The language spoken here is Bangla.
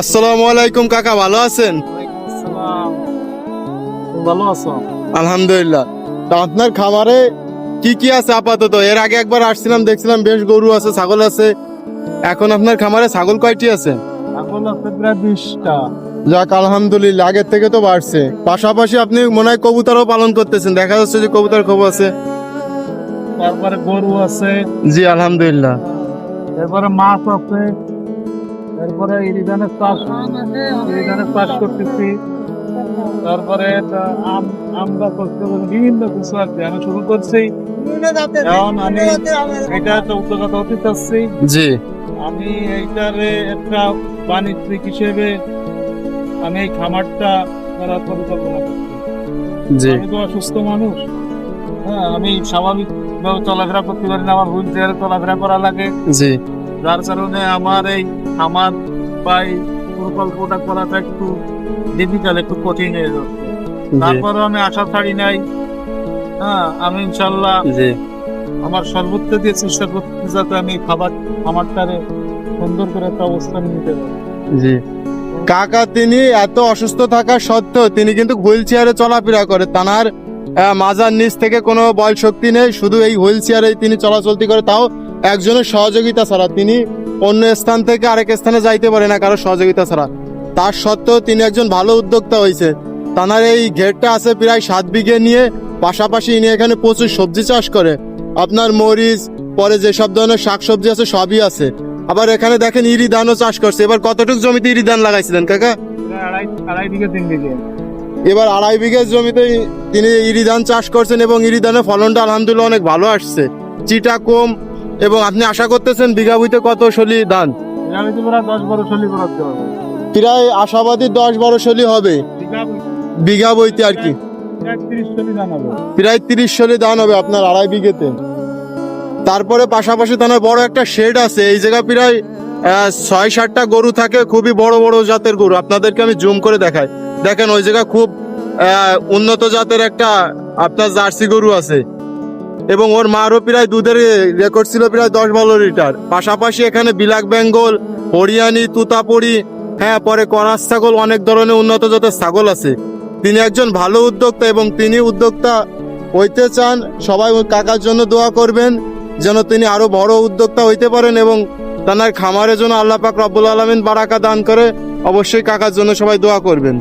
আসসালামু আলাইকুম কাকা, ভালো আছেন? ভালো আছো? আলহামদুলিল্লাহ। তা আপনার খামারে কি কি আছে আপাতত? এর আগে একবার আসছিলাম, দেখছিলাম বেশ গরু আছে, ছাগল আছে। এখন আপনার খামারে ছাগল কয়টি আছে? এখন আছে প্রায় 20টা। যাক আলহামদুলিল্লাহ, আগের থেকে তো বাড়ছে। পাশাপাশি আপনি মনে হয় কবুতরও পালন করতেছেন, দেখা যাচ্ছে যে কবুতর খুব আছে। তারপরে গরু আছে, জি আলহামদুলিল্লাহ। এরপরে মাছ আছে, এরপরে ইরিধানের চাষ করতেছি। তারপরে আম আম গাছ হচ্ছে, বিভিন্ন কিছু আর কি। আমি শুরু করছি, এখন আমি এটা একটা উদ্যোগতা হতে চাচ্ছি। জি আমি এইটারে একটা বাণিজ্যিক হিসেবে আমি এই খামারটা করার পরিকল্পনা করছি। জি আমি তো অসুস্থ মানুষ, হ্যাঁ, আমি স্বাভাবিক ভাবে চলাফেরা করতে পারি না, আমার হুইল চেয়ারে চলাফেরা করা লাগে। জি যার কারণে আমার এই খামার বা এই প্রকল্পটা করাটা একটু ডিফিকাল্ট, একটু কঠিন হয়ে যাচ্ছে। তারপরে আমি আশা ছাড়ি নাই, হ্যাঁ, আমি ইনশাল্লাহ জি আমার সর্বোচ্চ দিয়ে চেষ্টা করতে, যাতে আমি খামারটারে সুন্দর করে একটা অবস্থান নিতে পারি। জি কাকা তিনি এত অসুস্থ থাকা সত্ত্বেও তিনি কিন্তু হুইল চেয়ারে চলাফেরা করে। তার মাজার নিচ থেকে কোনো বল শক্তি নেই, শুধু এই হুইল চেয়ারেই তিনি চলাচলতি করে, তাও একজনের সহযোগিতা ছাড়া। তিনি অন্য স্থান থেকে আরেক স্থানে যাইতে পারে না কারো সহযোগিতা ছাড়া। তার সত্ত্বেও তিনি একজন ভালো উদ্যোক্তা হয়েছে। তার এই ঘেরটা আছে প্রায় 7 বিঘে নিয়ে, পাশাপাশি ইনি এখানে প্রচুর সবজি চাষ করে। আপনার মরিচ, পরে যেসব ধরনের শাকসবজি আছে সবই আছে। আবার এখানে দেখেন ইরি ধানও চাষ করছে। এবার কতটুকু জমিতে ইরি ধান লাগাইছিলেন কাকা? প্রায় আড়াই বিঘা 3 বিঘে। এবার 2.5 বিঘা জমিতে তিনি ইরি ধান চাষ করছেন এবং ইরি ধানের ফলনটা আলহামদুলিল্লাহ অনেক ভালো আসছে, চিটা কম। এবং আপনি আশা করতেছেন বিঘা বইতে কত শলি ধান? আমি তো প্রায় 10-12 শলি করাতে হবে। প্রায় আশাবাদী 10-12 শলি হবে বিঘা বইতে আর কি। প্রায় 30 শলি ধান হবে। প্রায় 30 শলি ধান হবে আপনার 2.5 বিঘেতে। তারপরে পাশাপাশি তার বড় একটা শেড আছে। এই জায়গায় প্রায় 6-7টা গরু থাকে, খুবই বড় বড় জাতের গরু। আপনাদেরকে আমি জুম করে দেখাই, দেখেন ওই জায়গা খুব উন্নত জাতের একটা আপনার জার্সি গরু আছে। এবং ওর মারও প্রায় দুধের রেকর্ড ছিল প্রায় 10-12 লিটার। পাশাপাশি এখানে বিলাক বেঙ্গল, হরিয়ানি, তুতাপুরি, হ্যাঁ, পরে করাস ছাগল, অনেক ধরনের উন্নত জাতের ছাগল আছে। তিনি একজন ভালো উদ্যোক্তা এবং তিনি উদ্যোক্তা হইতে চান। সবাই ওই কাকার জন্য দোয়া করবেন যেন তিনি আরো বড় উদ্যোক্তা হইতে পারেন এবং তার খামারের জন্য আল্লাহ পাক রব্বুল আলামিন বারাকা দান করে। অবশ্যই কাকার জন্য সবাই দোয়া করবেন।